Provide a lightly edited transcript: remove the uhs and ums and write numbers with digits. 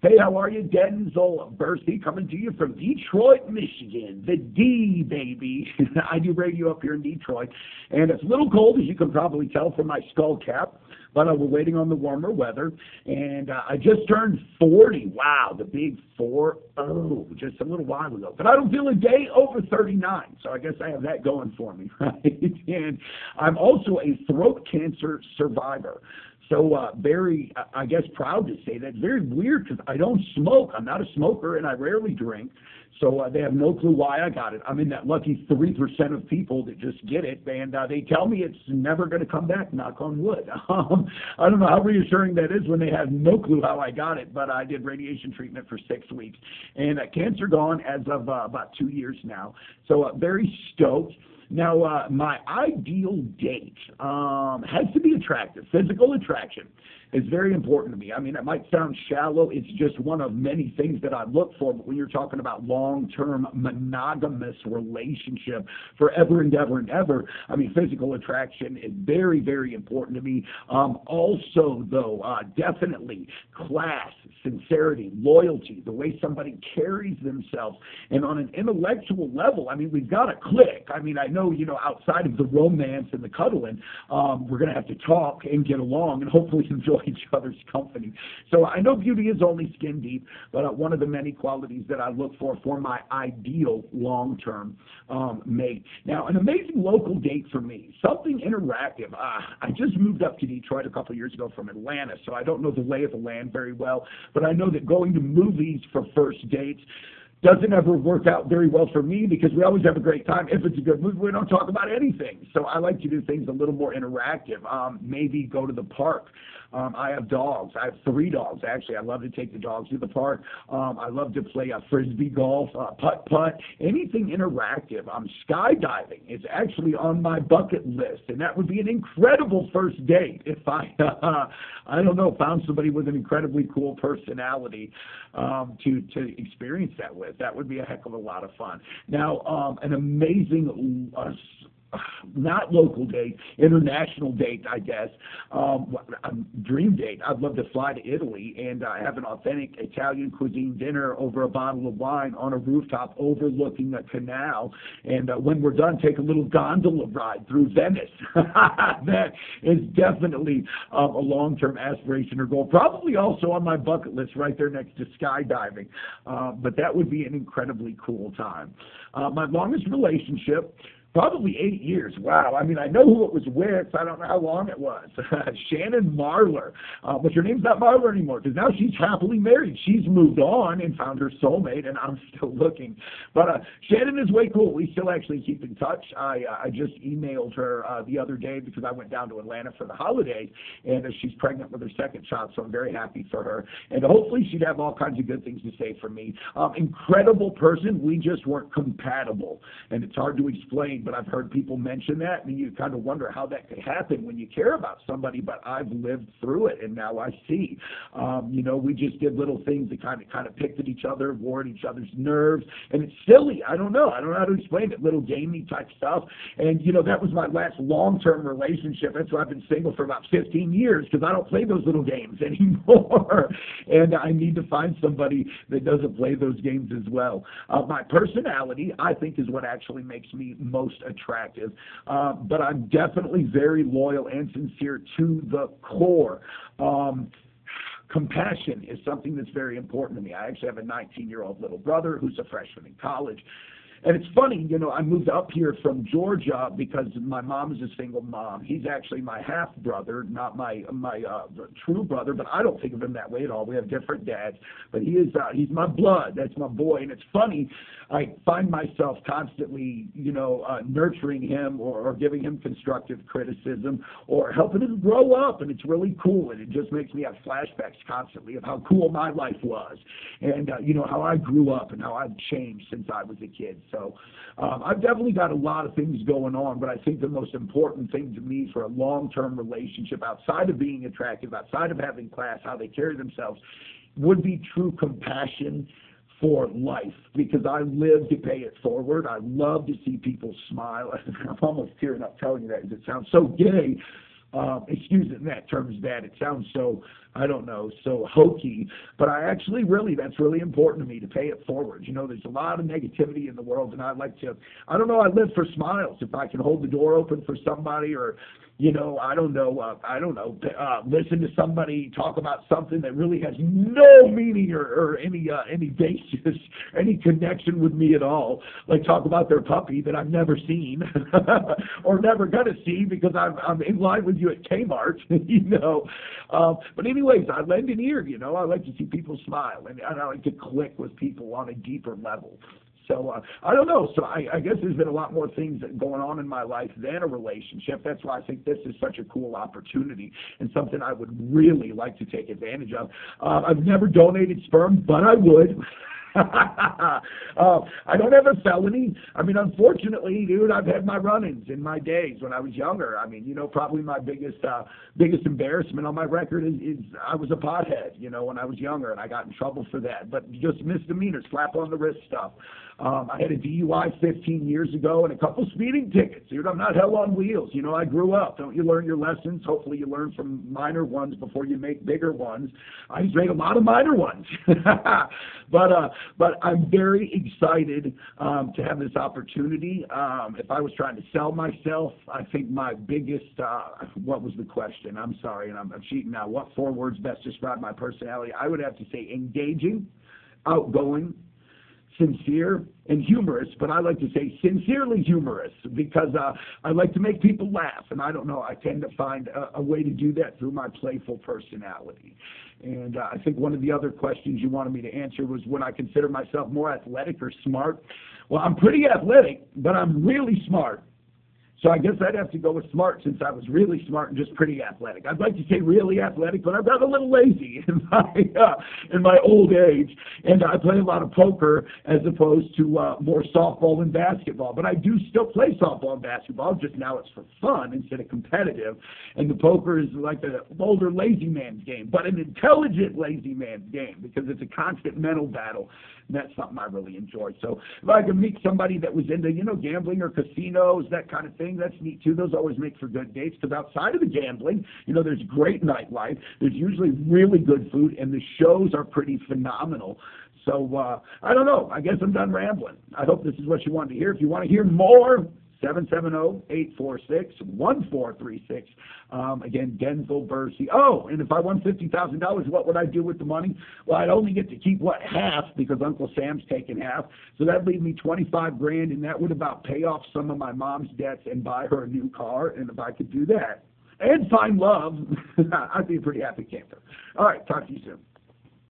Hey, how are you? Denzil Bursey coming to you from Detroit, Michigan. The D, baby. I do radio up here in Detroit. And it's a little cold, as you can probably tell from my skull cap. But we're waiting on the warmer weather. And I just turned 40. Wow, the big 4-0 just a little while ago. But I don't feel a day over 39. So I guess I have that going for me, right? And I'm also a throat cancer survivor. So very, I guess, proud to say that. Very weird because I don't smoke. I'm not a smoker, and I rarely drink. So they have no clue why I got it. I'm in that lucky 3% of people that just get it, and they tell me it's never going to come back, knock on wood. I don't know how reassuring that is when they have no clue how I got it, but I did radiation treatment for 6 weeks. And cancer gone as of about 2 years now. So very stoked. Now, my ideal date has to be attractive. Physical attraction is very important to me. I mean, it might sound shallow. It's just one of many things that I look for. But when you're talking about long-term monogamous relationship forever and ever and ever, I mean, physical attraction is very, very important to me. Also, though, definitely class, sincerity, loyalty, the way somebody carries themselves. And on an intellectual level, I mean, we've got to click. I mean, I know, outside of the romance and the cuddling, we're going to have to talk and get along and hopefully enjoy each other's company. So I know beauty is only skin deep, but one of the many qualities that I look for my ideal long-term mate. Now, an amazing local date for me, something interactive. I just moved up to Detroit a couple of years ago from Atlanta, so I don't know the lay of the land very well, but I know that going to movies for first dates doesn't ever work out very well for me because we always have a great time. If it's a good movie, we don't talk about anything. So I like to do things a little more interactive. Maybe go to the park. I have dogs. I have 3 dogs, actually. I love to take the dogs to the park. I love to play frisbee golf, putt-putt, anything interactive. Skydiving is actually on my bucket list, and that would be an incredible first date if I don't know, found somebody with an incredibly cool personality to experience that with. That would be a heck of a lot of fun. Now, an amazing not local date, international date, I guess, dream date. I'd love to fly to Italy and have an authentic Italian cuisine dinner over a bottle of wine on a rooftop overlooking a canal. And when we're done, take a little gondola ride through Venice. That is definitely a long-term aspiration or goal. Probably also on my bucket list right there next to skydiving. But that would be an incredibly cool time. My longest relationship, probably 8 years. Wow. I mean, I know who it was with. I don't know how long it was. Shannon Marlar. But her name's not Marlar anymore because now she's happily married. She's moved on and found her soulmate, and I'm still looking. But Shannon is way cool. We still actually keep in touch. I just emailed her the other day because I went down to Atlanta for the holidays, and she's pregnant with her second child, so I'm very happy for her. And hopefully she'd have all kinds of good things to say for me. Incredible person. We just weren't compatible, and it's hard to explain. But I've heard people mention that, and you kind of wonder how that could happen when you care about somebody, but I've lived through it, and now I see. We just did little things that kind of picked at each other, wore at each other's nerves, and it's silly. I don't know how to explain it, little gamey type stuff. And, that was my last long-term relationship. That's why I've been single for about 15 years, because I don't play those little games anymore. And I need to find somebody that doesn't play those games as well. My personality, I think, is what actually makes me most attractive, but I'm definitely very loyal and sincere to the core. Compassion is something that's very important to me. I actually have a 19-year-old little brother who's a freshman in college. And it's funny, I moved up here from Georgia because my mom is a single mom. He's actually my half-brother, not my true brother, but I don't think of him that way at all. We have different dads, but he's my blood. That's my boy. And it's funny, I find myself constantly, nurturing him or giving him constructive criticism or helping him grow up, and it's really cool. And it just makes me have flashbacks constantly of how cool my life was and, how I grew up and how I've changed since I was a kid. So I've definitely got a lot of things going on, but I think the most important thing to me for a long-term relationship, outside of being attractive, outside of having class, how they carry themselves, would be true compassion for life, because I live to pay it forward. I love to see people smile. I'm almost tearing up telling you that because it sounds so gay. Excuse it in that term is bad. It sounds so I don't know, so hokey. But I actually really, that's really important to me to pay it forward. You know, there's a lot of negativity in the world, and I like to, I don't know, I live for smiles. If I can hold the door open for somebody, or listen to somebody talk about something that really has no meaning or any basis, any connection with me at all. Like talk about their puppy that I've never seen or never gonna see because I'm in line with you at Kmart, But anyways, I lend an ear. I like to see people smile, and I like to click with people on a deeper level. So I don't know. So I guess there's been a lot more things going on in my life than a relationship. That's why I think this is such a cool opportunity and something I would really like to take advantage of. I've never donated sperm, but I would. I don't have a felony. I mean, unfortunately, dude, I've had my run-ins in my days when I was younger. I mean, probably my biggest embarrassment on my record is I was a pothead, when I was younger, and I got in trouble for that. But just misdemeanor, slap on the wrist stuff. I had a DUI 15 years ago and a couple speeding tickets. Dude, I'm not hell on wheels. I grew up. Don't you learn your lessons? Hopefully you learn from minor ones before you make bigger ones. I just made a lot of minor ones. But I'm very excited to have this opportunity. If I was trying to sell myself, I think my biggest, what was the question? I'm sorry, and I'm cheating now. What 4 words best describe my personality? I would have to say engaging, outgoing, sincere, and humorous, but I like to say sincerely humorous because I like to make people laugh, and I don't know, I tend to find a way to do that through my playful personality. And I think one of the other questions you wanted me to answer was would I consider myself more athletic or smart? Well, I'm pretty athletic, but I'm really smart. So I guess I'd have to go with smart since I was really smart and just pretty athletic. I'd like to say really athletic, but I've got a little lazy in my old age, and I play a lot of poker as opposed to more softball and basketball. But I do still play softball and basketball, just now it's for fun instead of competitive. And the poker is like an older lazy man's game, but an intelligent lazy man's game because it's a constant mental battle. And that's something I really enjoy. So if I could meet somebody that was into, gambling or casinos, that kind of thing, that's neat too. Those always make for good dates because outside of the gambling, there's great nightlife. There's usually really good food, and the shows are pretty phenomenal. So I don't know. I guess I'm done rambling. I hope this is what you wanted to hear. If you want to hear more, 770-846-1436. Again, Denzil Bursey. Oh, and if I won $50,000, what would I do with the money? Well, I'd only get to keep, half, because Uncle Sam's taking half. So that'd leave me $25,000, and that would about pay off some of my mom's debts and buy her a new car. And if I could do that and find love, I'd be a pretty happy camper. All right, talk to you soon.